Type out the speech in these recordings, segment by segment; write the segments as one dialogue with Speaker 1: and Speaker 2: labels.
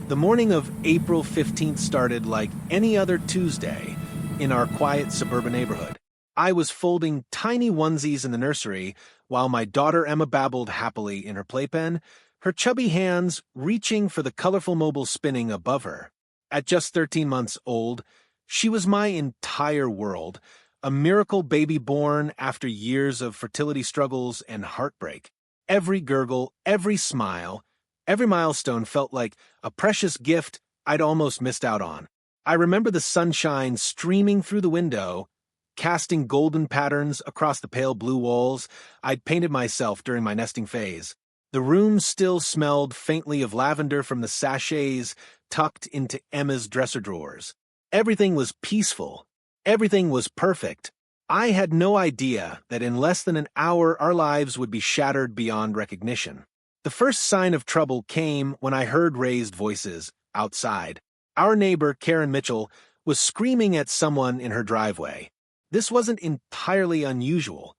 Speaker 1: The morning of April 15th started like any other Tuesday in our quiet suburban neighborhood. I was folding tiny onesies in the nursery while my daughter Emma babbled happily in her playpen, her chubby hands reaching for the colorful mobile spinning above her. At just 13 months old, she was my entire world, a miracle baby born after years of fertility struggles and heartbreak. Every gurgle, every smile, every milestone felt like a precious gift I'd almost missed out on. I remember the sunshine streaming through the window, casting golden patterns across the pale blue walls I'd painted myself during my nesting phase. The room still smelled faintly of lavender from the sachets tucked into Emma's dresser drawers. Everything was peaceful. Everything was perfect. I had no idea that in less than an hour our lives would be shattered beyond recognition. The first sign of trouble came when I heard raised voices outside. Our neighbor, Karen Mitchell, was screaming at someone in her driveway. This wasn't entirely unusual.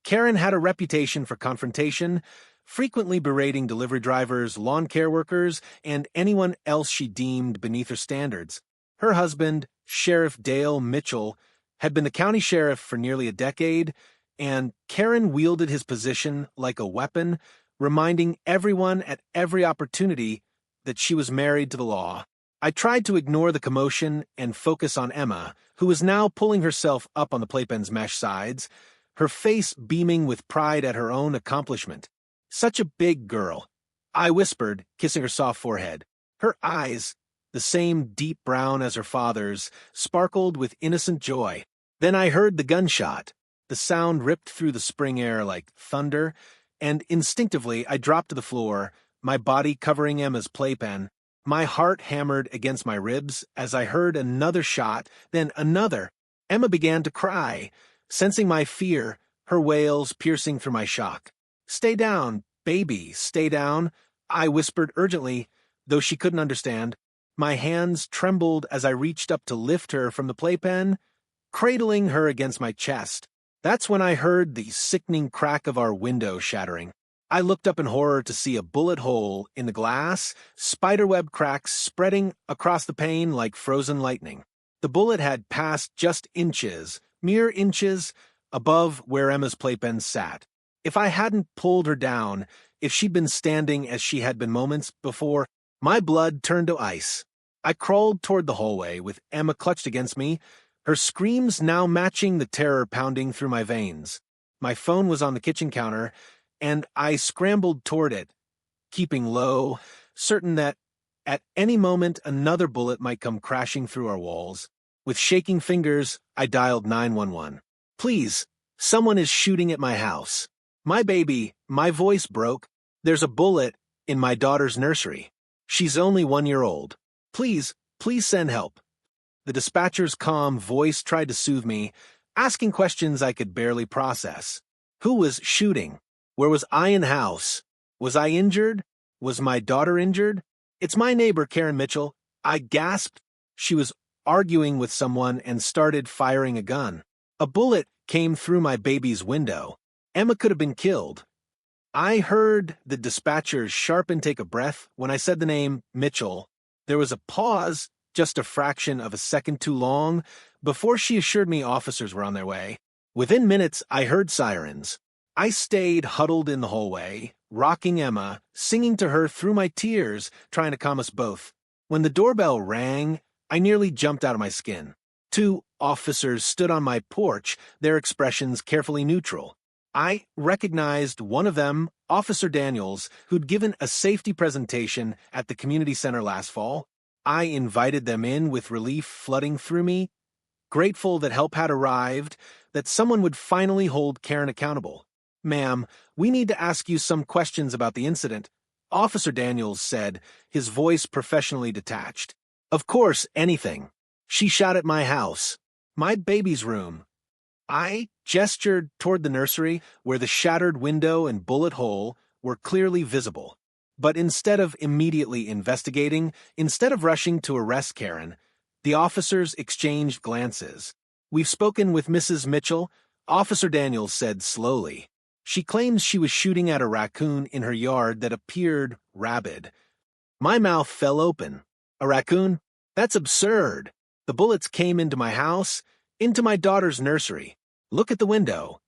Speaker 1: Karen had a reputation for confrontation, frequently berating delivery drivers, lawn care workers, and anyone else she deemed beneath her standards. Her husband, Sheriff Dale Mitchell, had been the county sheriff for nearly a decade, and Karen wielded his position like a weapon, reminding everyone at every opportunity that she was married to the law. I tried to ignore the commotion and focus on Emma, who was now pulling herself up on the playpen's mesh sides, her face beaming with pride at her own accomplishment. Such a big girl, I whispered, kissing her soft forehead. Her eyes, the same deep brown as her father's, sparkled with innocent joy. Then I heard the gunshot. The sound ripped through the spring air like thunder, and instinctively I dropped to the floor, my body covering Emma's playpen. My heart hammered against my ribs as I heard another shot, then another. Emma began to cry, sensing my fear, her wails piercing through my shock. "Stay down, baby, stay down," I whispered urgently, though she couldn't understand. My hands trembled as I reached up to lift her from the playpen, cradling her against my chest. That's when I heard the sickening crack of our window shattering. I looked up in horror to see a bullet hole in the glass, spiderweb cracks spreading across the pane like frozen lightning. The bullet had passed just inches, mere inches, above where Emma's playpen sat. If I hadn't pulled her down, if she'd been standing as she had been moments before, my blood turned to ice. I crawled toward the hallway with Emma clutched against me, her screams now matching the terror pounding through my veins. My phone was on the kitchen counter, and I scrambled toward it, keeping low, certain that at any moment another bullet might come crashing through our walls. With shaking fingers, I dialed 911. "Please, someone is shooting at my house. My baby," my voice broke. "There's a bullet in my daughter's nursery. She's only 1 year old. Please, please send help." The dispatcher's calm voice tried to soothe me, asking questions I could barely process. Who was shooting? Where was I in house? Was I injured? Was my daughter injured? "It's my neighbor, Karen Mitchell," I gasped. She was arguing with someone and started firing a gun. A bullet came through my baby's window. Emma could have been killed. I heard the dispatcher's sharp intake of breath when I said the name Mitchell. There was a pause, just a fraction of a second too long, before she assured me officers were on their way. Within minutes, I heard sirens. I stayed huddled in the hallway, rocking Emma, singing to her through my tears, trying to calm us both. When the doorbell rang, I nearly jumped out of my skin. 2 officers stood on my porch, their expressions carefully neutral. I recognized one of them, Officer Daniels, who'd given a safety presentation at the community center last fall. I invited them in with relief flooding through me, grateful that help had arrived, that someone would finally hold Karen accountable. "Ma'am, we need to ask you some questions about the incident," Officer Daniels said, his voice professionally detached. "Of course, anything. She shot at my house. My baby's room." I gestured toward the nursery, where the shattered window and bullet hole were clearly visible. But instead of immediately investigating, instead of rushing to arrest Karen, the officers exchanged glances. "We've spoken with Mrs. Mitchell," Officer Daniels said slowly. "She claims she was shooting at a raccoon in her yard that appeared rabid. My mouth fell open. A raccoon? That's absurd. The bullets came into my house, into my daughter's nursery. Look at the window.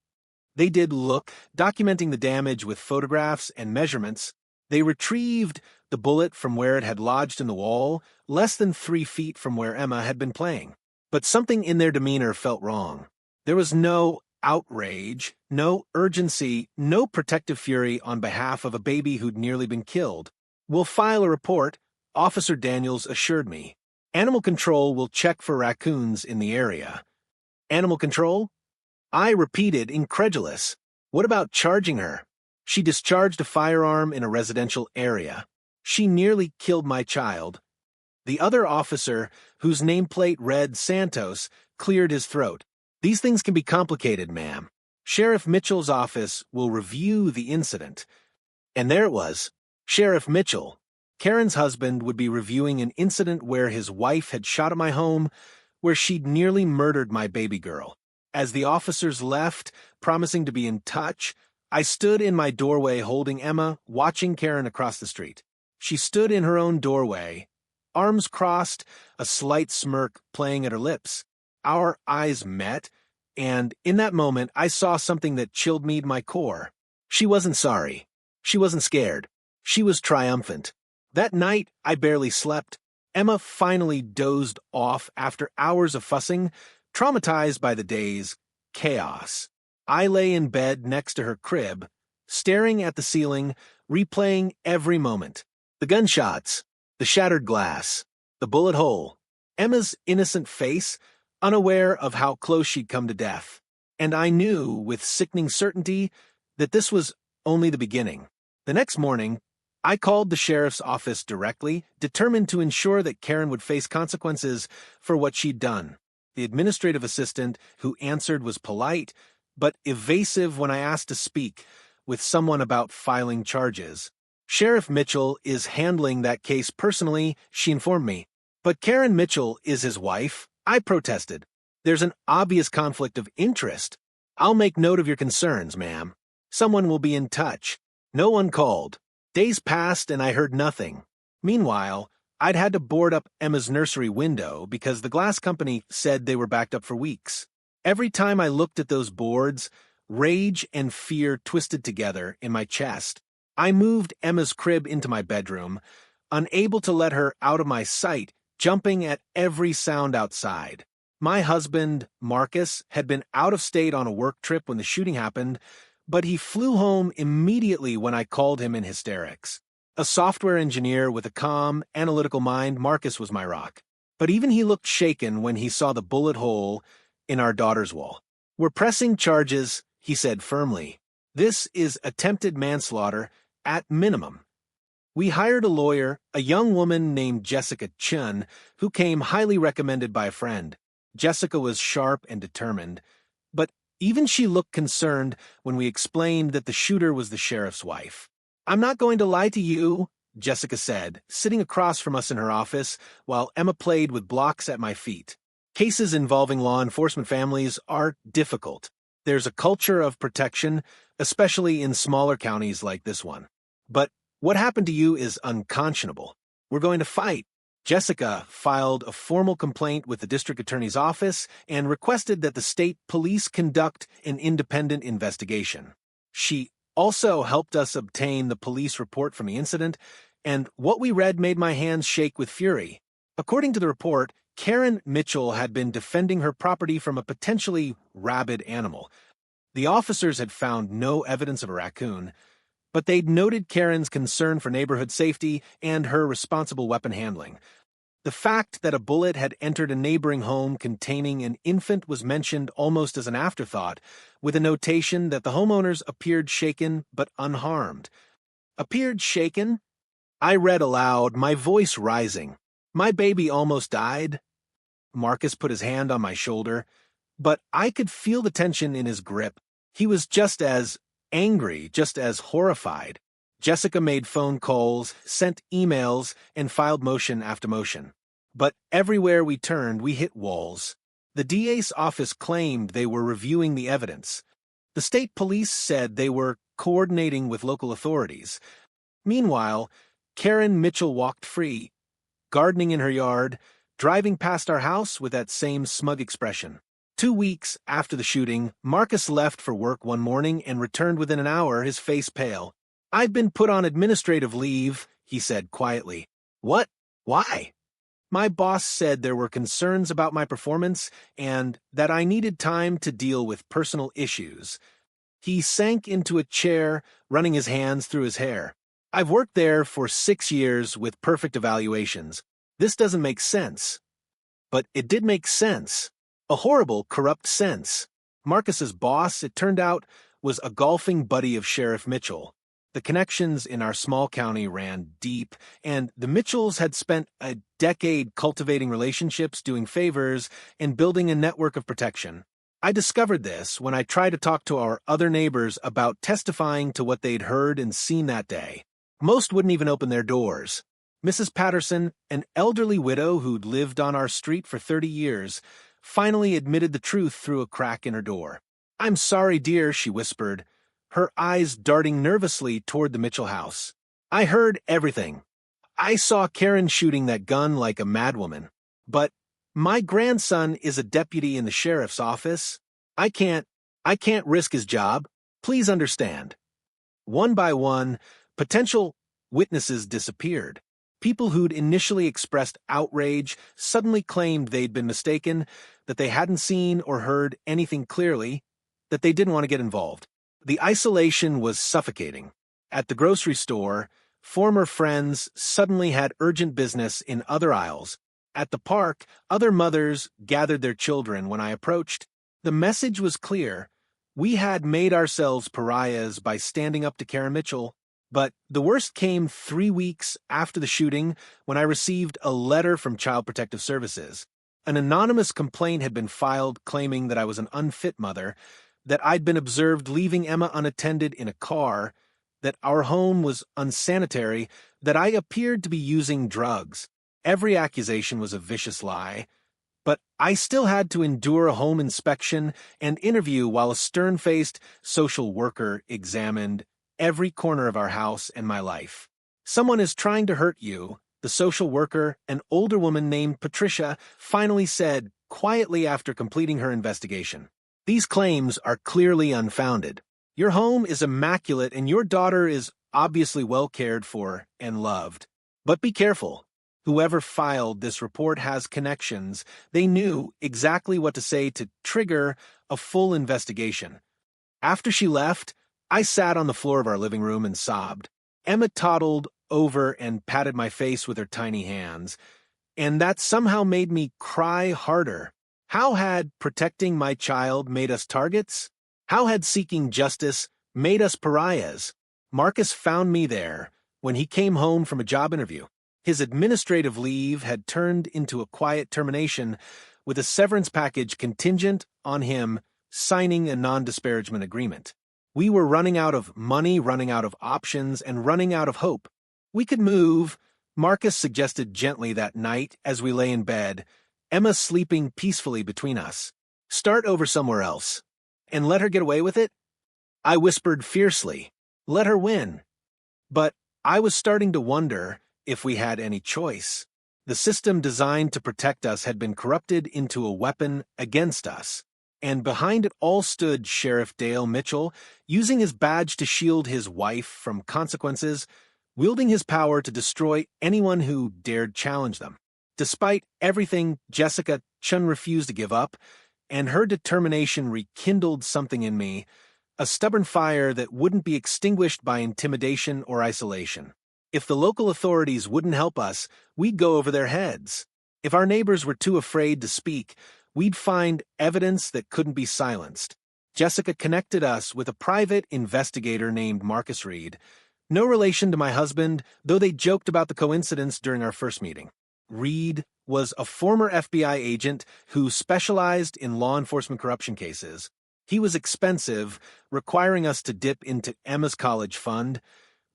Speaker 1: They did look, documenting the damage with photographs and measurements. They retrieved the bullet from where it had lodged in the wall, less than 3 feet from where Emma had been playing. But something in their demeanor felt wrong. There was no outrage, no urgency, no protective fury on behalf of a baby who'd nearly been killed. "We'll file a report," Officer Daniels assured me. "Animal Control will check for raccoons in the area." Animal Control? I repeated, incredulous. What about charging her? She discharged a firearm in a residential area. She nearly killed my child. The other officer, whose nameplate read Santos, cleared his throat. "These things can be complicated, ma'am. Sheriff Mitchell's office will review the incident." And there it was. Sheriff Mitchell. Karen's husband would be reviewing an incident where his wife had shot at my home, where she'd nearly murdered my baby girl. As the officers left, promising to be in touch, I stood in my doorway holding Emma, watching Karen across the street. She stood in her own doorway, arms crossed, a slight smirk playing at her lips. Our eyes met, and in that moment I saw something that chilled me to my core. She wasn't sorry. She wasn't scared. She was triumphant. That night, I barely slept. Emma finally dozed off after hours of fussing, traumatized by the day's chaos. I lay in bed next to her crib, staring at the ceiling, replaying every moment. The gunshots, the shattered glass, the bullet hole, Emma's innocent face, unaware of how close she'd come to death. And I knew, with sickening certainty, that this was only the beginning. The next morning, I called the sheriff's office directly, determined to ensure that Karen would face consequences for what she'd done. The administrative assistant who answered was polite, but evasive when I asked to speak with someone about filing charges. "Sheriff Mitchell is handling that case personally," she informed me. "But Karen Mitchell is his wife," I protested. "There's an obvious conflict of interest." "I'll make note of your concerns, ma'am. Someone will be in touch." No one called. Days passed and I heard nothing. Meanwhile, I'd had to board up Emma's nursery window because the glass company said they were backed up for weeks. Every time I looked at those boards, rage and fear twisted together in my chest. I moved Emma's crib into my bedroom, unable to let her out of my sight, jumping at every sound outside. My husband, Marcus, had been out of state on a work trip when the shooting happened, but he flew home immediately when I called him in hysterics. A software engineer with a calm, analytical mind, Marcus was my rock. But even he looked shaken when he saw the bullet hole in our daughter's wall. "We're pressing charges," he said firmly. "This is attempted manslaughter at minimum." We hired a lawyer, a young woman named Jessica Chun, who came highly recommended by a friend. Jessica was sharp and determined, but even she looked concerned when we explained that the shooter was the sheriff's wife. "I'm not going to lie to you," Jessica said, sitting across from us in her office while Emma played with blocks at my feet. "Cases involving law enforcement families are difficult. There's a culture of protection, especially in smaller counties like this one. But what happened to you is unconscionable. We're going to fight." Jessica filed a formal complaint with the district attorney's office and requested that the state police conduct an independent investigation. She also helped us obtain the police report from the incident, and what we read made my hands shake with fury. According to the report, Karen Mitchell had been defending her property from a potentially rabid animal. The officers had found no evidence of a raccoon, but they'd noted Karen's concern for neighborhood safety and her responsible weapon handling. The fact that a bullet had entered a neighboring home containing an infant was mentioned almost as an afterthought, with a notation that the homeowners appeared shaken but unharmed. "Appeared shaken?" I read aloud, my voice rising. "My baby almost died." Marcus put his hand on my shoulder, but I could feel the tension in his grip. He was just as angry, just as horrified. Jessica made phone calls, sent emails, and filed motion after motion. But everywhere we turned, we hit walls. The DA's office claimed they were reviewing the evidence. The state police said they were coordinating with local authorities. Meanwhile, Karen Mitchell walked free, gardening in her yard, driving past our house with that same smug expression. 2 weeks after the shooting, Marcus left for work one morning and returned within an hour, his face pale. "I've been put on administrative leave," he said quietly. "What? Why?" "My boss said there were concerns about my performance and that I needed time to deal with personal issues." He sank into a chair, running his hands through his hair. "I've worked there for 6 years with perfect evaluations. This doesn't make sense." But it did make sense. A horrible, corrupt sense. Marcus's boss, it turned out, was a golfing buddy of Sheriff Mitchell. The connections in our small county ran deep, and the Mitchells had spent a decade cultivating relationships, doing favors, and building a network of protection. I discovered this when I tried to talk to our other neighbors about testifying to what they'd heard and seen that day. Most wouldn't even open their doors. Mrs. Patterson, an elderly widow who'd lived on our street for 30 years, finally admitted the truth through a crack in her door. "I'm sorry, dear," she whispered, her eyes darting nervously toward the Mitchell house. "I heard everything. I saw Karen shooting that gun like a madwoman. But my grandson is a deputy in the sheriff's office. I can't risk his job. Please understand." One by one, potential witnesses disappeared. People who'd initially expressed outrage suddenly claimed they'd been mistaken, that they hadn't seen or heard anything clearly, that they didn't want to get involved. The isolation was suffocating. At the grocery store, former friends suddenly had urgent business in other aisles. At the park, other mothers gathered their children when I approached. The message was clear. We had made ourselves pariahs by standing up to Karen Mitchell. But the worst came 3 weeks after the shooting when I received a letter from Child Protective Services. An anonymous complaint had been filed claiming that I was an unfit mother, that I'd been observed leaving Emma unattended in a car, that our home was unsanitary, that I appeared to be using drugs. Every accusation was a vicious lie. But I still had to endure a home inspection and interview while a stern-faced social worker examined every corner of our house and my life. "Someone is trying to hurt you," the social worker, an older woman named Patricia, finally said quietly after completing her investigation. "These claims are clearly unfounded. Your home is immaculate and your daughter is obviously well cared for and loved. But be careful. Whoever filed this report has connections. They knew exactly what to say to trigger a full investigation." After she left, I sat on the floor of our living room and sobbed. Emma toddled over and patted my face with her tiny hands, and that somehow made me cry harder. How had protecting my child made us targets? How had seeking justice made us pariahs? Marcus found me there when he came home from a job interview. His administrative leave had turned into a quiet termination with a severance package contingent on him signing a non-disparagement agreement. We were running out of money, running out of options, and running out of hope. "We could move," Marcus suggested gently that night as we lay in bed, Emma sleeping peacefully between us. "Start over somewhere else. And let her get away with it?" I whispered fiercely. "Let her win." But I was starting to wonder if we had any choice. The system designed to protect us had been corrupted into a weapon against us. And behind it all stood Sheriff Dale Mitchell, using his badge to shield his wife from consequences, wielding his power to destroy anyone who dared challenge them. Despite everything, Jessica Chun refused to give up, and her determination rekindled something in me, a stubborn fire that wouldn't be extinguished by intimidation or isolation. If the local authorities wouldn't help us, we'd go over their heads. If our neighbors were too afraid to speak, we'd find evidence that couldn't be silenced. Jessica connected us with a private investigator named Marcus Reed. No relation to my husband, though they joked about the coincidence during our first meeting. Reed was a former FBI agent who specialized in law enforcement corruption cases. He was expensive, requiring us to dip into Emma's college fund,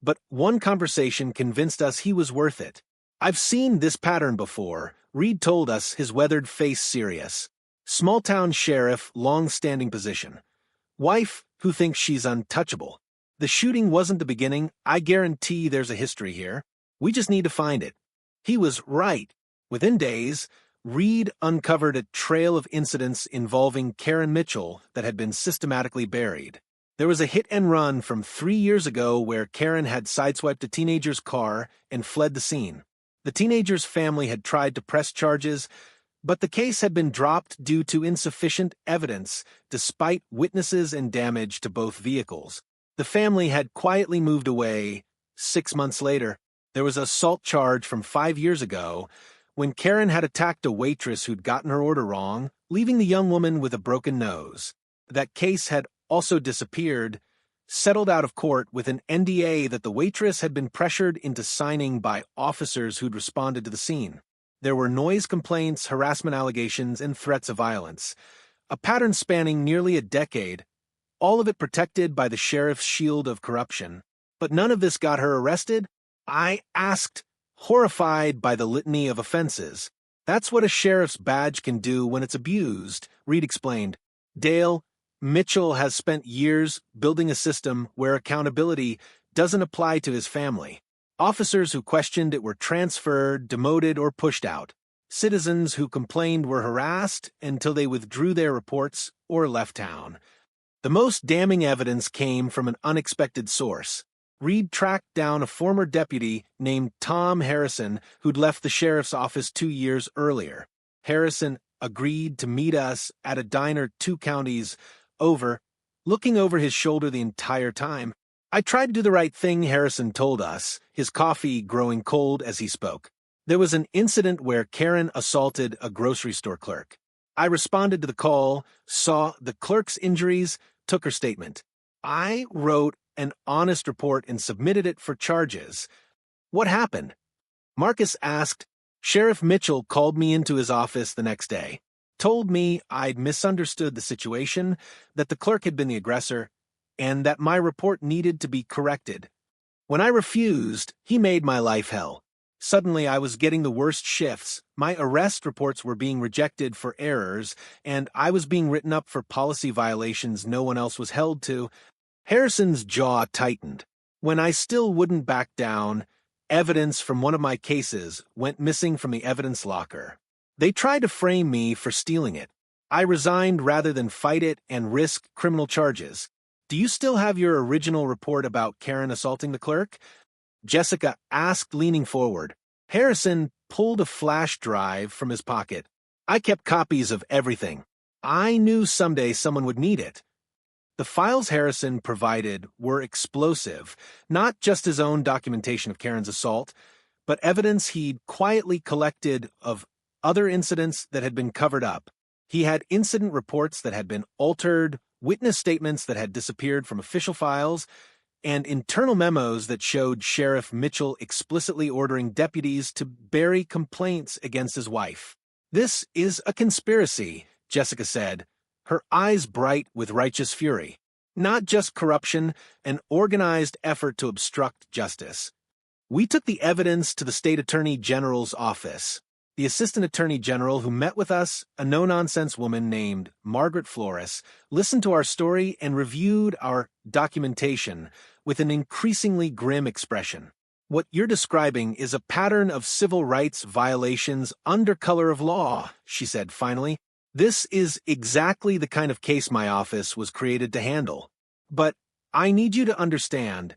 Speaker 1: but one conversation convinced us he was worth it. "I've seen this pattern before," Reed told us, his weathered face serious. "Small-town sheriff, long-standing position. Wife who thinks she's untouchable. The shooting wasn't the beginning. I guarantee there's a history here." We just need to find it. He was right. Within days, Reed uncovered a trail of incidents involving Karen Mitchell that had been systematically buried. There was a hit and run from 3 years ago where Karen had sideswiped a teenager's car and fled the scene. The teenager's family had tried to press charges, but the case had been dropped due to insufficient evidence, despite witnesses and damage to both vehicles. The family had quietly moved away. 6 months later, there was an assault charge from 5 years ago when Karen had attacked a waitress who'd gotten her order wrong, leaving the young woman with a broken nose. That case had also disappeared, settled out of court with an NDA that the waitress had been pressured into signing by officers who'd responded to the scene. There were noise complaints, harassment allegations, and threats of violence, a pattern spanning nearly a decade, all of it protected by the sheriff's shield of corruption. But none of this got her arrested? I asked, horrified by the litany of offenses. That's what a sheriff's badge can do when it's abused, Reed explained. Dale, Mitchell has spent years building a system where accountability doesn't apply to his family. Officers who questioned it were transferred, demoted, or pushed out. Citizens who complained were harassed until they withdrew their reports or left town. The most damning evidence came from an unexpected source. Reed tracked down a former deputy named Tom Harrison who'd left the sheriff's office 2 years earlier. Harrison agreed to meet us at a diner 2 counties over, looking over his shoulder the entire time. I tried to do the right thing, Harrison told us, his coffee growing cold as he spoke. There was an incident where Karen assaulted a grocery store clerk. I responded to the call, saw the clerk's injuries, took her statement. I wrote an honest report and submitted it for charges. What happened? Marcus asked. Sheriff Mitchell called me into his office the next day, told me I'd misunderstood the situation, that the clerk had been the aggressor, and that my report needed to be corrected. When I refused, he made my life hell. Suddenly, I was getting the worst shifts. My arrest reports were being rejected for errors, and I was being written up for policy violations no one else was held to. Harrison's jaw tightened. When I still wouldn't back down, evidence from one of my cases went missing from the evidence locker. They tried to frame me for stealing it. I resigned rather than fight it and risk criminal charges. Do you still have your original report about Karen assaulting the clerk? Jessica asked, leaning forward. Harrison pulled a flash drive from his pocket. I kept copies of everything. I knew someday someone would need it. The files Harrison provided were explosive, not just his own documentation of Karen's assault, but evidence he'd quietly collected of other incidents that had been covered up. He had incident reports that had been altered, witness statements that had disappeared from official files, and internal memos that showed Sheriff Mitchell explicitly ordering deputies to bury complaints against his wife. This is a conspiracy, Jessica said, her eyes bright with righteous fury. Not just corruption, an organized effort to obstruct justice. We took the evidence to the State Attorney General's office. The Assistant Attorney General who met with us, a no-nonsense woman named Margaret Flores, listened to our story and reviewed our documentation with an increasingly grim expression. What you're describing is a pattern of civil rights violations under color of law, she said finally. This is exactly the kind of case my office was created to handle. But I need you to understand,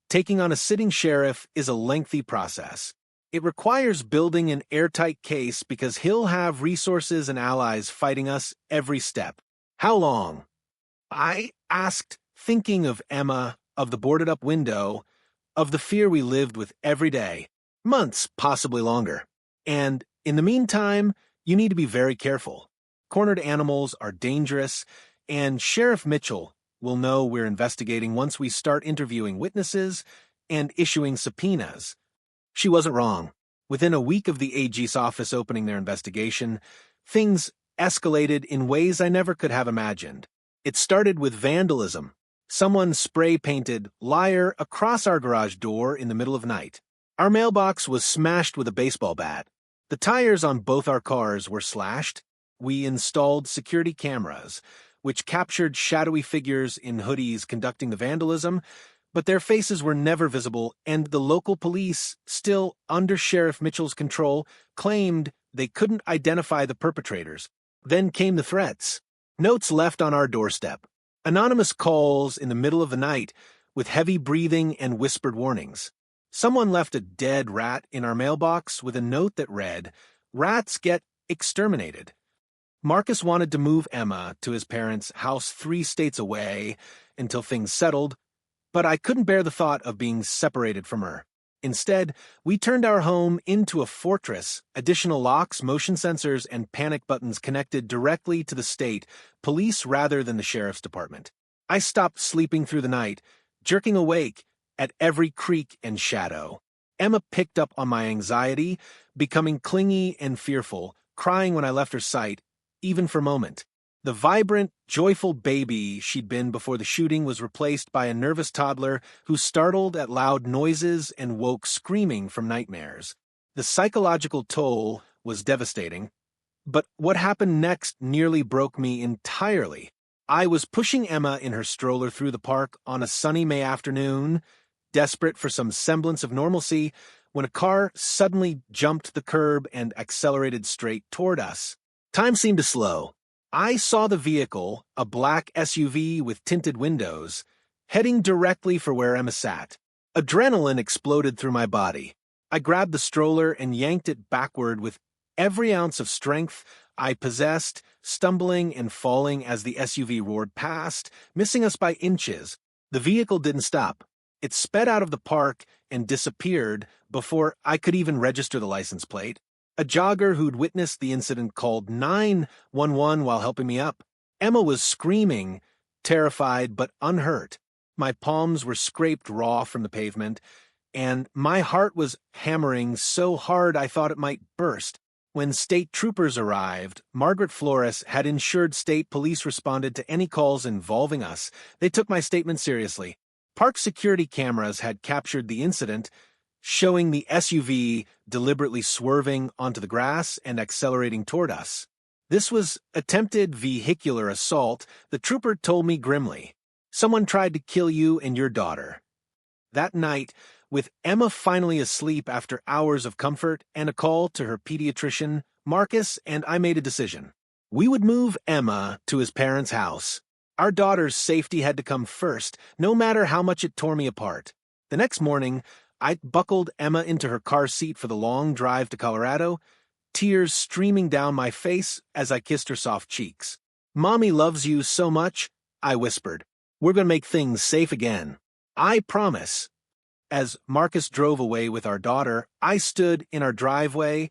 Speaker 1: taking on a sitting sheriff is a lengthy process. It requires building an airtight case because he'll have resources and allies fighting us every step. How long? I asked, thinking of Emma, of the boarded-up window, of the fear we lived with every day. Months, possibly longer. And in the meantime, you need to be very careful. Cornered animals are dangerous, and Sheriff Mitchell will know we're investigating once we start interviewing witnesses and issuing subpoenas. She wasn't wrong. Within a week of the AG's office opening their investigation, things escalated in ways I never could have imagined. It started with vandalism. Someone spray-painted "liar" across our garage door in the middle of the night. Our mailbox was smashed with a baseball bat. The tires on both our cars were slashed. We installed security cameras, which captured shadowy figures in hoodies conducting the vandalism, but their faces were never visible, and the local police, still under Sheriff Mitchell's control, claimed they couldn't identify the perpetrators. Then came the threats. Notes left on our doorstep. Anonymous calls in the middle of the night with heavy breathing and whispered warnings. Someone left a dead rat in our mailbox with a note that read, "Rats get exterminated." Marcus wanted to move Emma to his parents' house 3 states away until things settled, but I couldn't bear the thought of being separated from her. Instead, we turned our home into a fortress, additional locks, motion sensors, and panic buttons connected directly to the state police rather than the sheriff's department. I stopped sleeping through the night, jerking awake at every creak and shadow. Emma picked up on my anxiety, becoming clingy and fearful, crying when I left her sight, even for a moment. The vibrant, joyful baby she'd been before the shooting was replaced by a nervous toddler who startled at loud noises and woke screaming from nightmares. The psychological toll was devastating, but what happened next nearly broke me entirely. I was pushing Emma in her stroller through the park on a sunny May afternoon, desperate for some semblance of normalcy, when a car suddenly jumped the curb and accelerated straight toward us. Time seemed to slow. I saw the vehicle, a black SUV with tinted windows, heading directly for where Emma sat. Adrenaline exploded through my body. I grabbed the stroller and yanked it backward with every ounce of strength I possessed, stumbling and falling as the SUV roared past, missing us by inches. The vehicle didn't stop. It sped out of the park and disappeared before I could even register the license plate. A jogger who'd witnessed the incident called 911 while helping me up. Emma was screaming, terrified but unhurt. My palms were scraped raw from the pavement, and my heart was hammering so hard I thought it might burst. When state troopers arrived, Margaret Flores had ensured state police responded to any calls involving us. They took my statement seriously. Park security cameras had captured the incident, showing the SUV deliberately swerving onto the grass and accelerating toward us. This was attempted vehicular assault, the trooper told me grimly. Someone tried to kill you and your daughter. That night, with Emma finally asleep after hours of comfort and a call to her pediatrician, Marcus and I made a decision. We would move Emma to his parents' house. Our daughter's safety had to come first, no matter how much it tore me apart. The next morning, I buckled Emma into her car seat for the long drive to Colorado, tears streaming down my face as I kissed her soft cheeks. "Mommy loves you so much," I whispered. "We're going to make things safe again. I promise." As Marcus drove away with our daughter, I stood in our driveway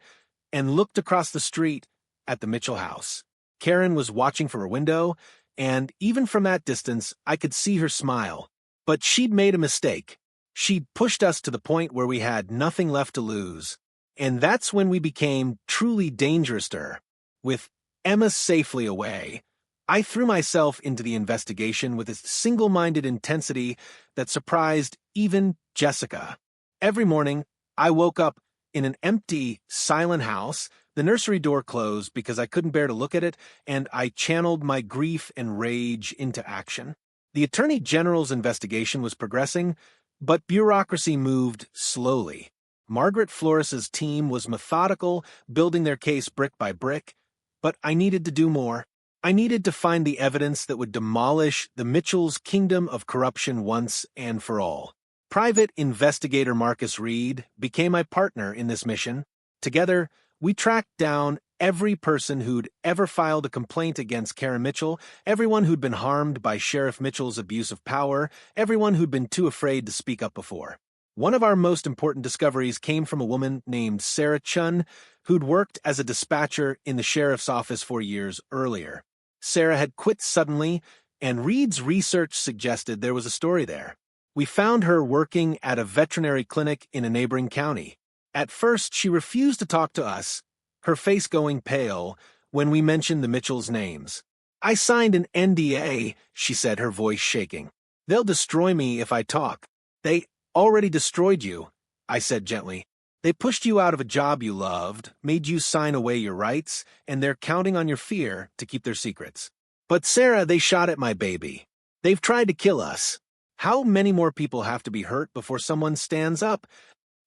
Speaker 1: and looked across the street at the Mitchell house. Karen was watching from her window, and even from that distance, I could see her smile. But she'd made a mistake. She'd pushed us to the point where we had nothing left to lose. And that's when we became truly dangerous to her. With Emma safely away, I threw myself into the investigation with a single-minded intensity that surprised even Jessica. Every morning, I woke up in an empty, silent house. The nursery door closed because I couldn't bear to look at it, and I channeled my grief and rage into action. The Attorney General's investigation was progressing, but bureaucracy moved slowly. Margaret Flores's team was methodical, building their case brick by brick, but I needed to do more. I needed to find the evidence that would demolish the Mitchell's kingdom of corruption once and for all. Private investigator Marcus Reed became my partner in this mission. Together, we tracked down every person who'd ever filed a complaint against Karen Mitchell, everyone who'd been harmed by Sheriff Mitchell's abuse of power, everyone who'd been too afraid to speak up before. One of our most important discoveries came from a woman named Sarah Chun, who'd worked as a dispatcher in the sheriff's office 4 years earlier. Sarah had quit suddenly, and Reed's research suggested there was a story there. We found her working at a veterinary clinic in a neighboring county. At first, she refused to talk to us, her face going pale when we mentioned the Mitchells' names. "I signed an NDA," she said, her voice shaking. "They'll destroy me if I talk." "They already destroyed you," I said gently. "They pushed you out of a job you loved, made you sign away your rights, and they're counting on your fear to keep their secrets." "But Sarah, they shot at my baby. They've tried to kill us." How many more people have to be hurt before someone stands up?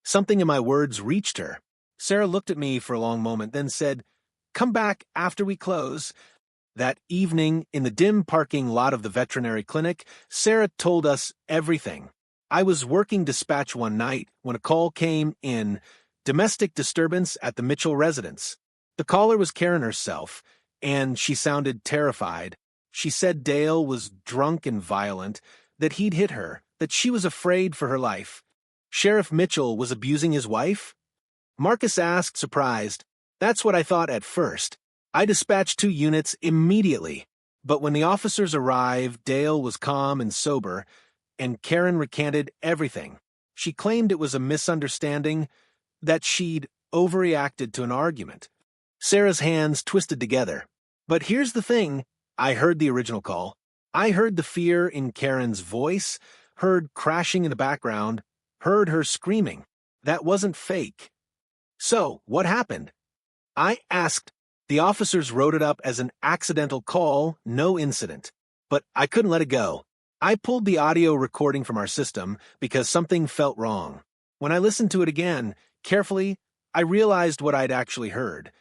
Speaker 1: Something in my words reached her. Sarah looked at me for a long moment, then said, "Come back after we close." That evening, in the dim parking lot of the veterinary clinic, Sarah told us everything. I was working dispatch one night when a call came in, domestic disturbance at the Mitchell residence. The caller was Karen herself, and she sounded terrified. She said Dale was drunk and violent, that he'd hit her, that she was afraid for her life. Sheriff Mitchell was abusing his wife? Marcus asked, surprised. That's what I thought at first. I dispatched 2 units immediately, but when the officers arrived, Dale was calm and sober, and Karen recanted everything. She claimed it was a misunderstanding, that she'd overreacted to an argument. Sarah's hands twisted together. But here's the thing, I heard the original call. I heard the fear in Karen's voice, heard crashing in the background, heard her screaming. That wasn't fake. So, what happened? I asked. The officers wrote it up as an accidental call, no incident. But I couldn't let it go. I pulled the audio recording from our system because something felt wrong. When I listened to it again, carefully, I realized what I'd actually heard.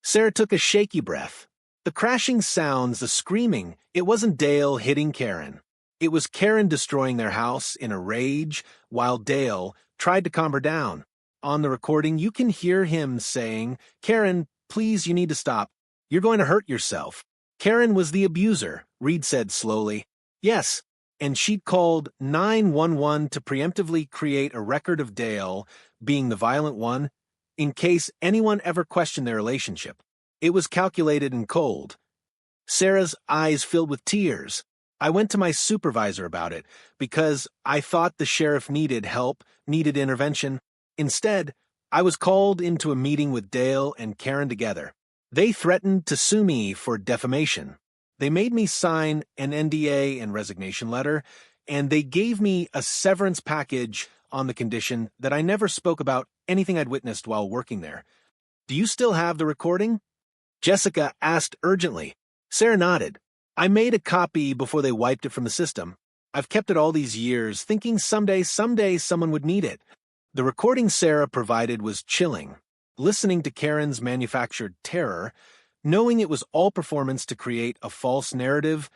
Speaker 1: Sarah took a shaky breath. The crashing sounds, the screaming, it wasn't Dale hitting Karen. It was Karen destroying their house in a rage, while Dale tried to calm her down. On the recording, you can hear him saying, "Karen, please, you need to stop. You're going to hurt yourself." Karen was the abuser, Reed said slowly. Yes, and she'd called 911 to preemptively create a record of Dale being the violent one, in case anyone ever questioned their relationship. It was calculated and cold. Sarah's eyes filled with tears. I went to my supervisor about it, because I thought the sheriff needed help, needed intervention. Instead, I was called into a meeting with Dale and Karen together. They threatened to sue me for defamation. They made me sign an NDA and resignation letter, and they gave me a severance package on the condition that I never spoke about anything I'd witnessed while working there. Do you still have the recording? Jessica asked urgently. Sarah nodded. I made a copy before they wiped it from the system. I've kept it all these years, thinking someday someone would need it. The recording Sarah provided was chilling. Listening to Karen's manufactured terror, knowing it was all performance to create a false narrative,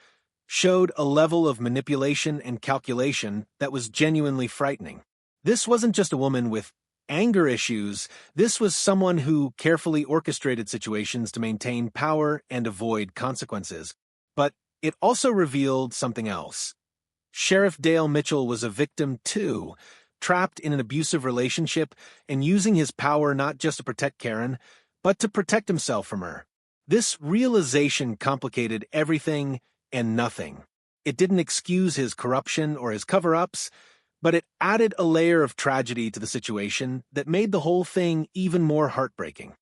Speaker 1: showed a level of manipulation and calculation that was genuinely frightening. This wasn't just a woman with anger issues, this was someone who carefully orchestrated situations to maintain power and avoid consequences. But it also revealed something else. Sheriff Dale Mitchell was a victim too, trapped in an abusive relationship and using his power not just to protect Karen, but to protect himself from her. This realization complicated everything and nothing. It didn't excuse his corruption or his cover-ups, but it added a layer of tragedy to the situation that made the whole thing even more heartbreaking.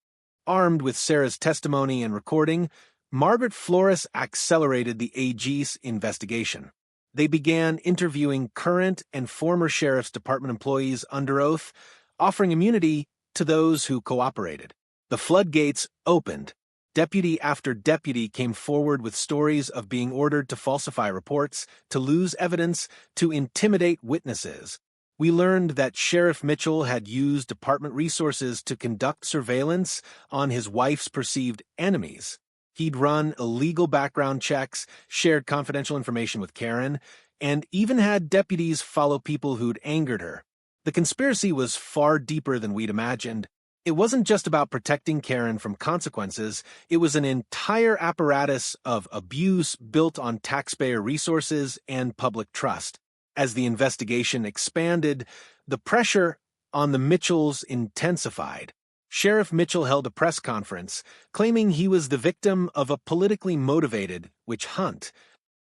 Speaker 1: Armed with Sarah's testimony and recording, Margaret Flores accelerated the AG's investigation. They began interviewing current and former Sheriff's Department employees under oath, offering immunity to those who cooperated. The floodgates opened. Deputy after deputy came forward with stories of being ordered to falsify reports, to lose evidence, to intimidate witnesses. We learned that Sheriff Mitchell had used department resources to conduct surveillance on his wife's perceived enemies. He'd run illegal background checks, shared confidential information with Karen, and even had deputies follow people who'd angered her. The conspiracy was far deeper than we'd imagined. It wasn't just about protecting Karen from consequences, it was an entire apparatus of abuse built on taxpayer resources and public trust. As the investigation expanded, the pressure on the Mitchells intensified. Sheriff Mitchell held a press conference, claiming he was the victim of a politically motivated witch hunt.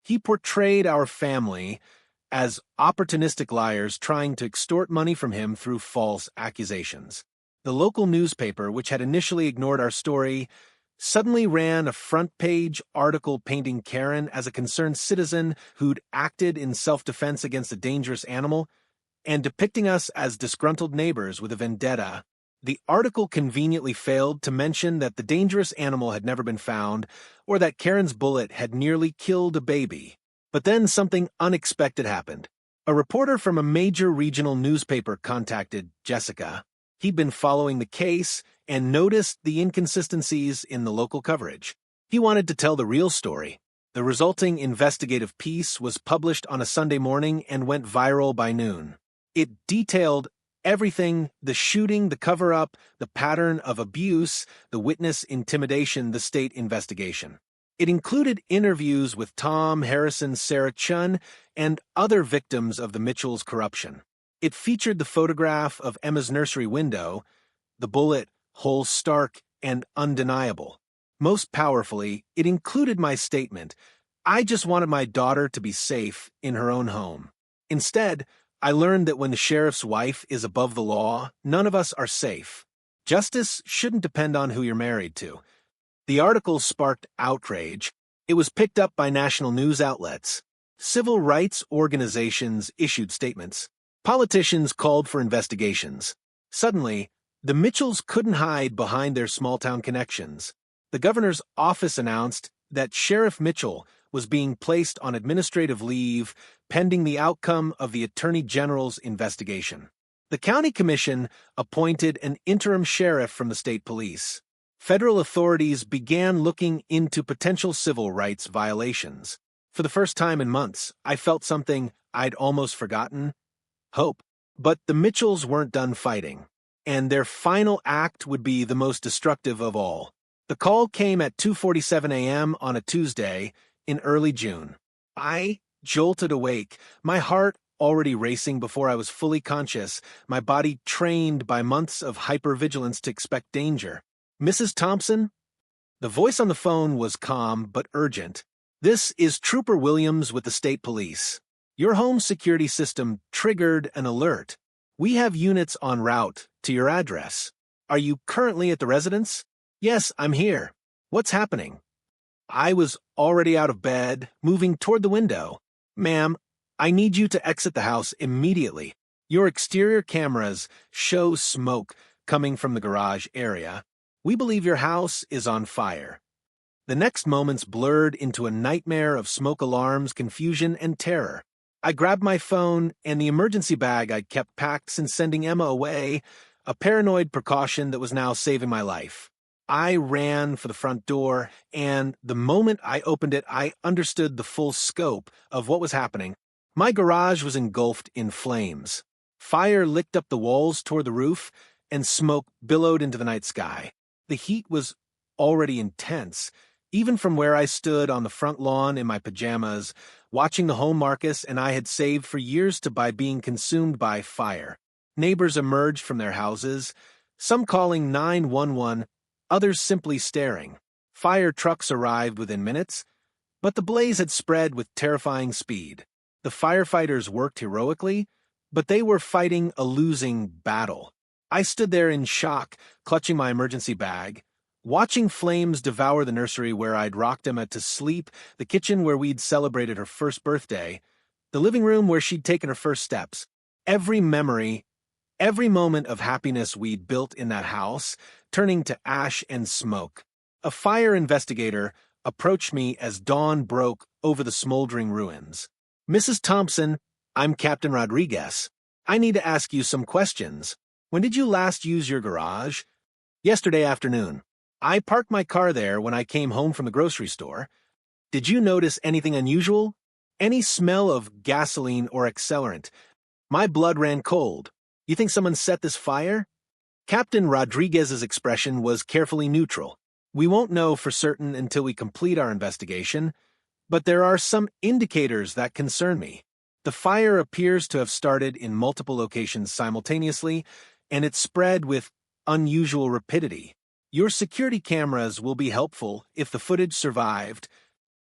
Speaker 1: He portrayed our family as opportunistic liars trying to extort money from him through false accusations. The local newspaper, which had initially ignored our story, suddenly ran a front-page article painting Karen as a concerned citizen who'd acted in self-defense against a dangerous animal, and depicting us as disgruntled neighbors with a vendetta. The article conveniently failed to mention that the dangerous animal had never been found, or that Karen's bullet had nearly killed a baby. But then something unexpected happened. A reporter from a major regional newspaper contacted Jessica. He'd been following the case and noticed the inconsistencies in the local coverage. He wanted to tell the real story. The resulting investigative piece was published on a Sunday morning and went viral by noon. It detailed everything: the shooting, the cover-up, the pattern of abuse, the witness intimidation, the state investigation. It included interviews with Tom, Harrison, Sarah Chun, and other victims of the Mitchells' corruption. It featured the photograph of Emma's nursery window, the bullet hole stark and undeniable. Most powerfully, it included my statement: I just wanted my daughter to be safe in her own home. Instead, I learned that when the sheriff's wife is above the law, none of us are safe. Justice shouldn't depend on who you're married to. The article sparked outrage. It was picked up by national news outlets. Civil rights organizations issued statements. Politicians called for investigations. Suddenly, the Mitchells couldn't hide behind their small-town connections. The governor's office announced that Sheriff Mitchell was being placed on administrative leave pending the outcome of the Attorney General's investigation. The county commission appointed an interim sheriff from the state police. Federal authorities began looking into potential civil rights violations. For the first time in months, I felt something I'd almost forgotten: hope. But the Mitchells weren't done fighting, and their final act would be the most destructive of all. The call came at 2:47 a.m. on a Tuesday in early June. I jolted awake, my heart already racing before I was fully conscious, my body trained by months of hypervigilance to expect danger. "Mrs. Thompson?" The voice on the phone was calm but urgent. "This is Trooper Williams with the state police. Your home security system triggered an alert. We have units en route to your address. Are you currently at the residence?" "Yes, I'm here. What's happening?" I was already out of bed, moving toward the window. "Ma'am, I need you to exit the house immediately. Your exterior cameras show smoke coming from the garage area. We believe your house is on fire." The next moments blurred into a nightmare of smoke alarms, confusion, and terror. I grabbed my phone and the emergency bag I'd kept packed since sending Emma away, a paranoid precaution that was now saving my life. I ran for the front door, and the moment I opened it, I understood the full scope of what was happening. My garage was engulfed in flames. Fire licked up the walls toward the roof, and smoke billowed into the night sky. The heat was already intense, even from where I stood on the front lawn in my pajamas, watching the home Marcus and I had saved for years to buy being consumed by fire. Neighbors emerged from their houses, some calling 911, others simply staring. Fire trucks arrived within minutes, but the blaze had spread with terrifying speed. The firefighters worked heroically, but they were fighting a losing battle. I stood there in shock, clutching my emergency bag, watching flames devour the nursery where I'd rocked Emma to sleep, the kitchen where we'd celebrated her first birthday, the living room where she'd taken her first steps. Every memory, every moment of happiness we'd built in that house, turning to ash and smoke. A fire investigator approached me as dawn broke over the smoldering ruins. "Mrs. Thompson, I'm Captain Rodriguez. I need to ask you some questions. When did you last use your garage?" "Yesterday afternoon. I parked my car there when I came home from the grocery store." "Did you notice anything unusual? Any smell of gasoline or accelerant?" My blood ran cold. "You think someone set this fire?" Captain Rodriguez's expression was carefully neutral. "We won't know for certain until we complete our investigation, but there are some indicators that concern me. The fire appears to have started in multiple locations simultaneously, and it spread with unusual rapidity. Your security cameras will be helpful if the footage survived."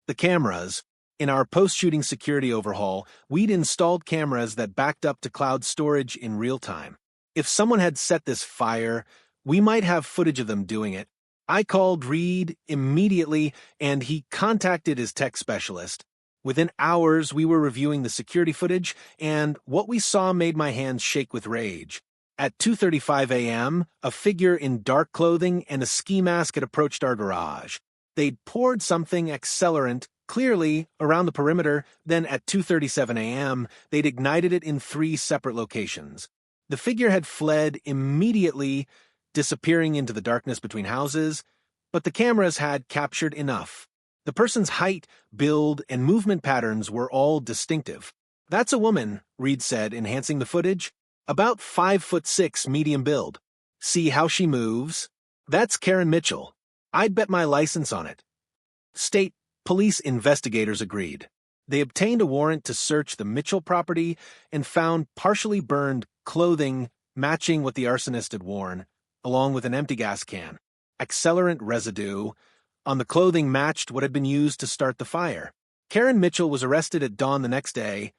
Speaker 1: The cameras. In our post-shooting security overhaul, we'd installed cameras that backed up to cloud storage in real time. If someone had set this fire, we might have footage of them doing it. I called Reed immediately, and he contacted his tech specialist. Within hours, we were reviewing the security footage, and what we saw made my hands shake with rage. At 2:35 a.m., a figure in dark clothing and a ski mask had approached our garage. They'd poured something accelerant clearly around the perimeter, then at 2:37 a.m., they'd ignited it in 3 separate locations. The figure had fled immediately, disappearing into the darkness between houses, but the cameras had captured enough. The person's height, build, and movement patterns were all distinctive. "That's a woman," Reed said, enhancing the footage. "About 5'6", medium build. See how she moves? That's Karen Mitchell. I'd bet my license on it." State police investigators agreed. They obtained a warrant to search the Mitchell property and found partially burned clothing matching what the arsonist had worn, along with an empty gas can. Accelerant residue on the clothing matched what had been used to start the fire. Karen Mitchell was arrested at dawn the next day,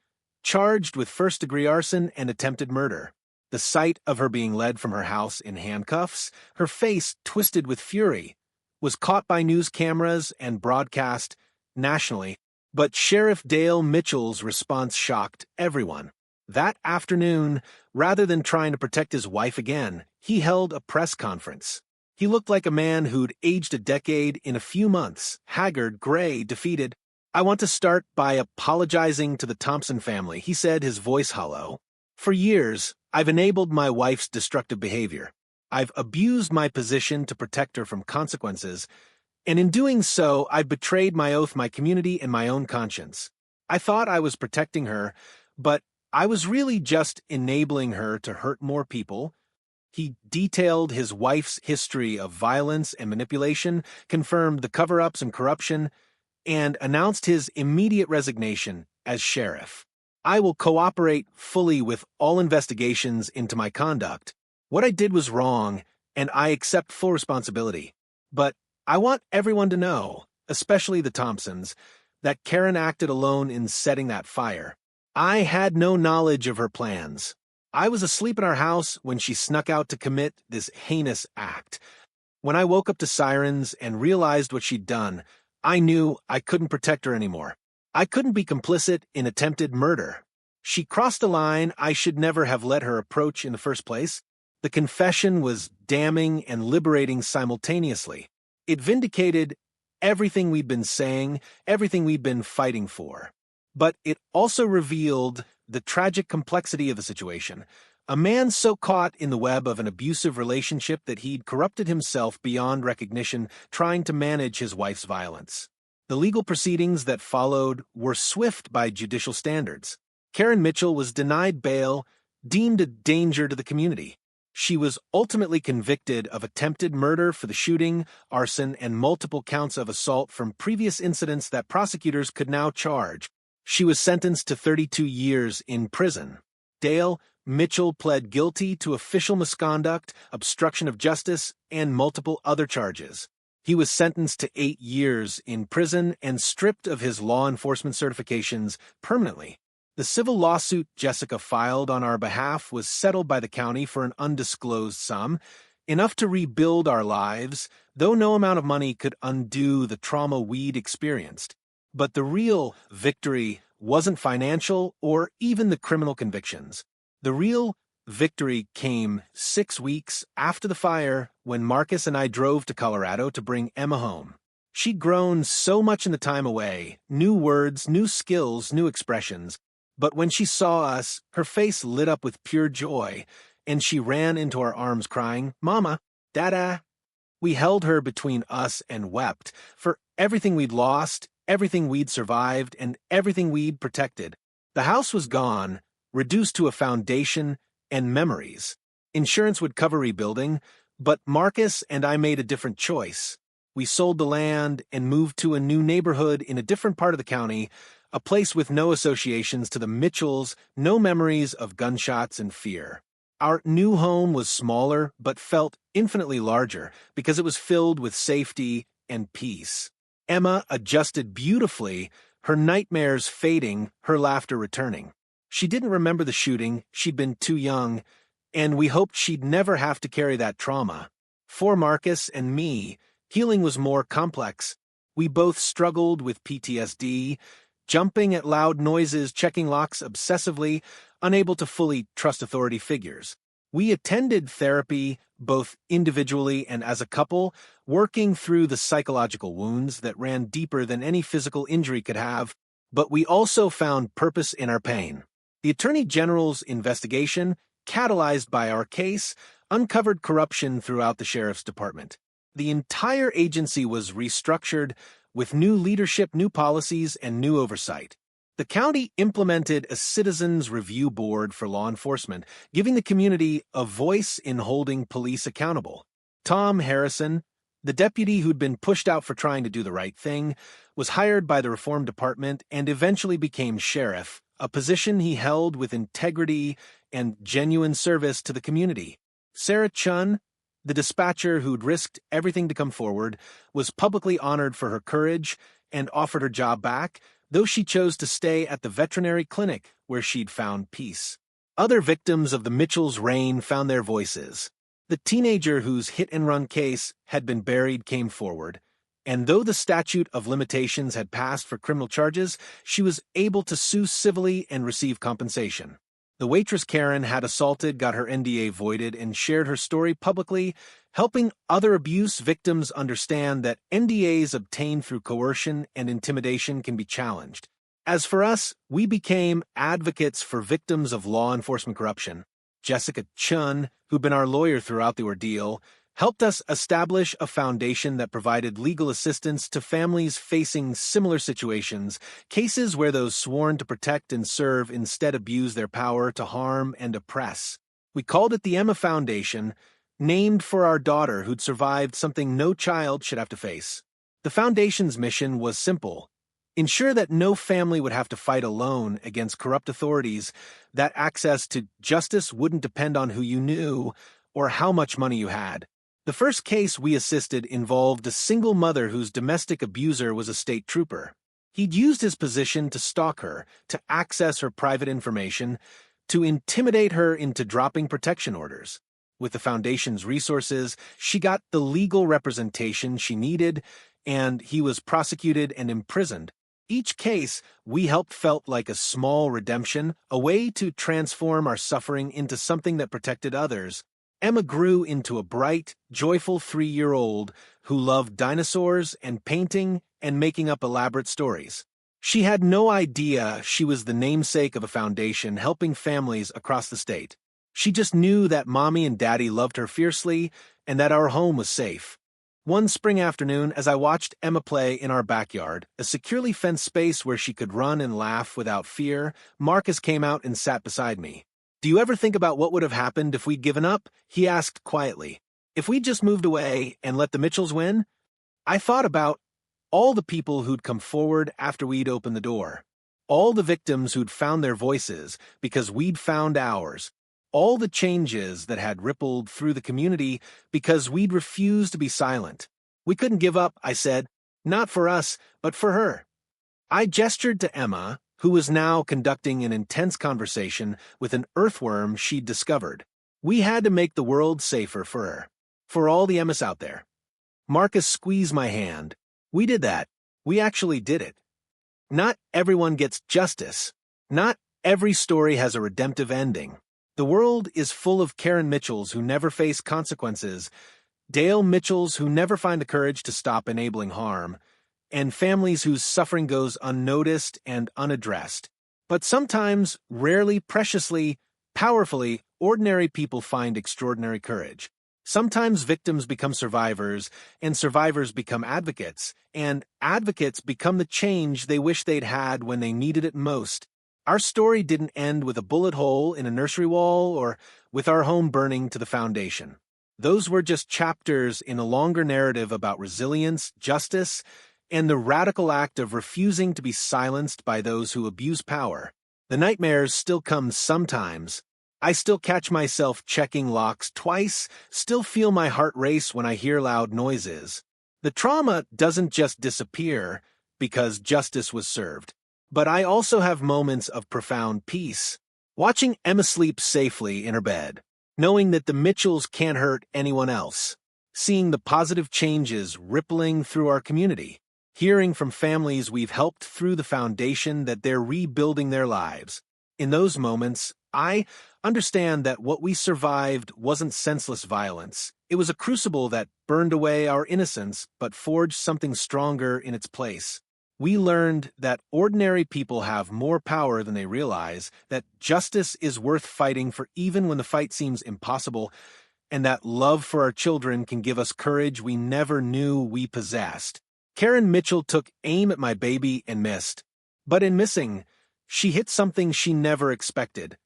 Speaker 1: charged with first-degree arson and attempted murder. The sight of her being led from her house in handcuffs, her face twisted with fury, was caught by news cameras and broadcast nationally, but Sheriff Dale Mitchell's response shocked everyone. That afternoon, rather than trying to protect his wife again, he held a press conference. He looked like a man who'd aged a decade in a few months, haggard, gray, defeated. "I want to start by apologizing to the Thompson family," he said, his voice hollow. "For years, I've enabled my wife's destructive behavior. I've abused my position to protect her from consequences, and in doing so, I've betrayed my oath, my community, and my own conscience. I thought I was protecting her, but I was really just enabling her to hurt more people." He detailed his wife's history of violence and manipulation, confirmed the cover-ups and corruption, and announced his immediate resignation as sheriff. "I will cooperate fully with all investigations into my conduct. What I did was wrong, and I accept full responsibility. But I want everyone to know, especially the Thompsons, that Karen acted alone in setting that fire. I had no knowledge of her plans. I was asleep in our house when she snuck out to commit this heinous act. When I woke up to sirens and realized what she'd done, I knew I couldn't protect her anymore. I couldn't be complicit in attempted murder. She crossed a line I should never have let her approach in the first place." The confession was damning and liberating simultaneously. It vindicated everything we'd been saying, everything we'd been fighting for. But it also revealed the tragic complexity of the situation. A man so caught in the web of an abusive relationship that he'd corrupted himself beyond recognition, trying to manage his wife's violence. The legal proceedings that followed were swift by judicial standards. Karen Mitchell was denied bail, deemed a danger to the community. She was ultimately convicted of attempted murder for the shooting, arson, and multiple counts of assault from previous incidents that prosecutors could now charge. She was sentenced to 32 years in prison. Dale Mitchell pled guilty to official misconduct, obstruction of justice, and multiple other charges. He was sentenced to 8 years in prison and stripped of his law enforcement certifications permanently. The civil lawsuit Jessica filed on our behalf was settled by the county for an undisclosed sum, enough to rebuild our lives, though no amount of money could undo the trauma we'd experienced. But the real victory wasn't financial or even the criminal convictions. The real victory came 6 weeks after the fire when Marcus and I drove to Colorado to bring Emma home. She'd grown so much in the time away, new words, new skills, new expressions. But when she saw us, her face lit up with pure joy, and she ran into our arms crying, "Mama, Dada." We held her between us and wept for everything we'd lost, everything we'd survived, and everything we'd protected. The house was gone, reduced to a foundation and memories. Insurance would cover rebuilding, but Marcus and I made a different choice. We sold the land and moved to a new neighborhood in a different part of the county, a place with no associations to the Mitchells, no memories of gunshots and fear. Our new home was smaller, but felt infinitely larger because it was filled with safety and peace. Emma adjusted beautifully, her nightmares fading, her laughter returning. She didn't remember the shooting, she'd been too young, and we hoped she'd never have to carry that trauma. For Marcus and me, healing was more complex. We both struggled with PTSD, jumping at loud noises, checking locks obsessively, unable to fully trust authority figures. We attended therapy, both individually and as a couple, working through the psychological wounds that ran deeper than any physical injury could have, but we also found purpose in our pain. The Attorney General's investigation, catalyzed by our case, uncovered corruption throughout the Sheriff's Department. The entire agency was restructured with new leadership, new policies, and new oversight. The county implemented a citizens review board for law enforcement, giving the community a voice in holding police accountable. Tom Harrison, the deputy who'd been pushed out for trying to do the right thing, was hired by the Reform Department and eventually became sheriff, a position he held with integrity and genuine service to the community. Sarah Chun, the dispatcher who'd risked everything to come forward, was publicly honored for her courage and offered her job back, though she chose to stay at the veterinary clinic where she'd found peace. Other victims of the Mitchells' reign found their voices. The teenager whose hit-and-run case had been buried came forward, and though the statute of limitations had passed for criminal charges, she was able to sue civilly and receive compensation. The waitress Karen had assaulted got her NDA voided and shared her story publicly, helping other abuse victims understand that NDAs obtained through coercion and intimidation can be challenged. As for us, we became advocates for victims of law enforcement corruption. Jessica Chun, who'd been our lawyer throughout the ordeal, helped us establish a foundation that provided legal assistance to families facing similar situations, cases where those sworn to protect and serve instead abuse their power to harm and oppress. We called it the Emma Foundation, named for our daughter who'd survived something no child should have to face. The foundation's mission was simple: ensure that no family would have to fight alone against corrupt authorities, that access to justice wouldn't depend on who you knew or how much money you had. The first case we assisted involved a single mother whose domestic abuser was a state trooper. He'd used his position to stalk her, to access her private information, to intimidate her into dropping protection orders. With the Foundation's resources, she got the legal representation she needed, and he was prosecuted and imprisoned. Each case we helped felt like a small redemption, a way to transform our suffering into something that protected others. Emma grew into a bright, joyful 3-year-old who loved dinosaurs and painting and making up elaborate stories. She had no idea she was the namesake of a foundation helping families across the state. She just knew that Mommy and Daddy loved her fiercely and that our home was safe. One spring afternoon, as I watched Emma play in our backyard, a securely fenced space where she could run and laugh without fear, Marcus came out and sat beside me. "Do you ever think about what would have happened if we'd given up?" he asked quietly. "If we'd just moved away and let the Mitchells win?" I thought about all the people who'd come forward after we'd opened the door. All the victims who'd found their voices because we'd found ours. All the changes that had rippled through the community because we'd refused to be silent. "We couldn't give up," I said. "Not for us, but for her." I gestured to Emma, who was now conducting an intense conversation with an earthworm she'd discovered. We had to make the world safer for her. For all the Emmas out there. Marcus squeezed my hand. "We did that. We actually did it. Not everyone gets justice. Not every story has a redemptive ending. The world is full of Karen Mitchells who never face consequences, Dale Mitchells who never find the courage to stop enabling harm, and families whose suffering goes unnoticed and unaddressed. But sometimes, rarely, preciously, powerfully, ordinary people find extraordinary courage. Sometimes victims become survivors, and survivors become advocates, and advocates become the change they wish they'd had when they needed it most. Our story didn't end with a bullet hole in a nursery wall or with our home burning to the foundation. Those were just chapters in a longer narrative about resilience, justice, and the radical act of refusing to be silenced by those who abuse power. The nightmares still come sometimes. I still catch myself checking locks twice, still feel my heart race when I hear loud noises. The trauma doesn't just disappear because justice was served. But I also have moments of profound peace. Watching Emma sleep safely in her bed, knowing that the Mitchells can't hurt anyone else, seeing the positive changes rippling through our community, hearing from families we've helped through the foundation that they're rebuilding their lives. In those moments, I Understand that what we survived wasn't senseless violence. It was a crucible that burned away our innocence but forged something stronger in its place. We learned that ordinary people have more power than they realize, that justice is worth fighting for even when the fight seems impossible, and that love for our children can give us courage we never knew we possessed. Karen Mitchell took aim at my baby and missed. But in missing, she hit something she never expected.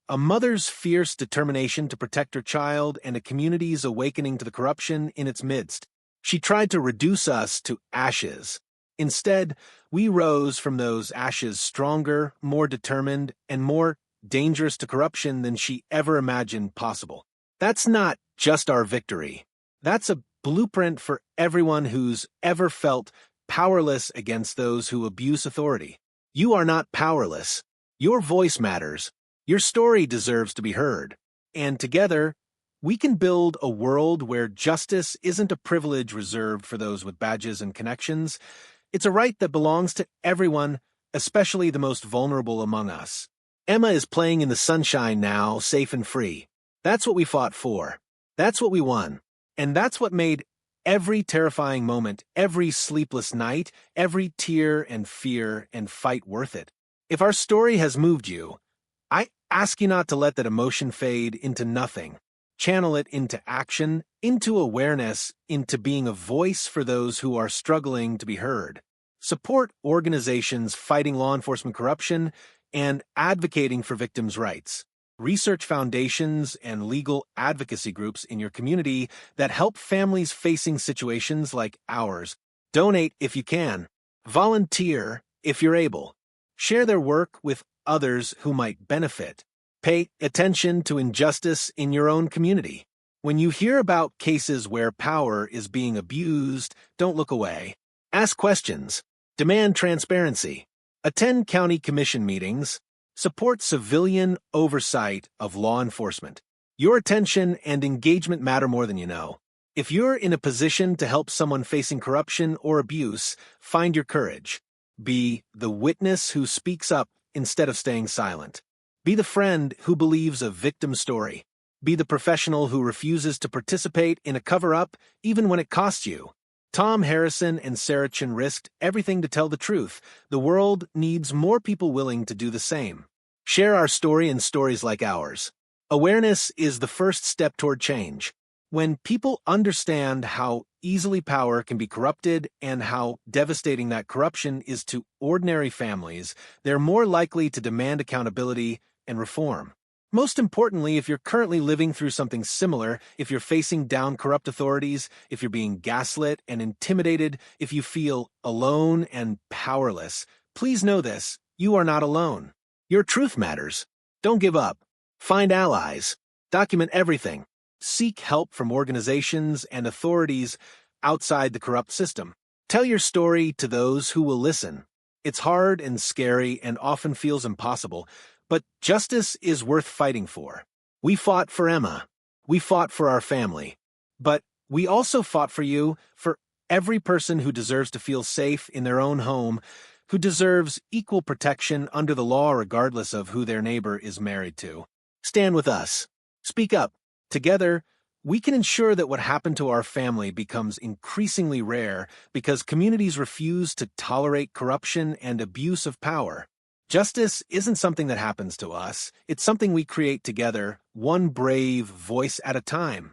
Speaker 1: A mother's fierce determination to protect her child and a community's awakening to the corruption in its midst. She tried to reduce us to ashes. Instead, we rose from those ashes stronger, more determined, and more dangerous to corruption than she ever imagined possible. That's not just our victory. That's a blueprint for everyone who's ever felt powerless against those who abuse authority. You are not powerless. Your voice matters. Your story deserves to be heard. And together, we can build a world where justice isn't a privilege reserved for those with badges and connections. It's a right that belongs to everyone, especially the most vulnerable among us. Emma is playing in the sunshine now, safe and free. That's what we fought for. That's what we won. And that's what made every terrifying moment, every sleepless night, every tear and fear and fight worth it. If our story has moved you, I ask you not to let that emotion fade into nothing. Channel it into action, into awareness, into being a voice for those who are struggling to be heard. Support organizations fighting law enforcement corruption and advocating for victims' rights. Research foundations and legal advocacy groups in your community that help families facing situations like ours. Donate if you can. Volunteer if you're able. Share their work with others who might benefit. Pay attention to injustice in your own community. When you hear about cases where power is being abused, don't look away. Ask questions. Demand transparency. Attend county commission meetings. Support civilian oversight of law enforcement. Your attention and engagement matter more than you know. If you're in a position to help someone facing corruption or abuse, find your courage. Be the witness who speaks up instead of staying silent. Be the friend who believes a victim story. Be the professional who refuses to participate in a cover-up even when it costs you. Tom Harrison and Sarah Chin risked everything to tell the truth. The world needs more people willing to do the same. Share our story and stories like ours. Awareness is the first step toward change. When people understand how easily power can be corrupted and how devastating that corruption is to ordinary families, they're more likely to demand accountability and reform. Most importantly, if you're currently living through something similar, if you're facing down corrupt authorities, if you're being gaslit and intimidated, if you feel alone and powerless, please know this: you are not alone. Your truth matters. Don't give up. Find allies. Document everything. Seek help from organizations and authorities outside the corrupt system. Tell your story to those who will listen. It's hard and scary and often feels impossible, but justice is worth fighting for. We fought for Emma. We fought for our family. But we also fought for you, for every person who deserves to feel safe in their own home, who deserves equal protection under the law regardless of who their neighbor is married to. Stand with us. Speak up. Together, we can ensure that what happened to our family becomes increasingly rare because communities refuse to tolerate corruption and abuse of power. Justice isn't something that happens to us. It's something we create together, one brave voice at a time.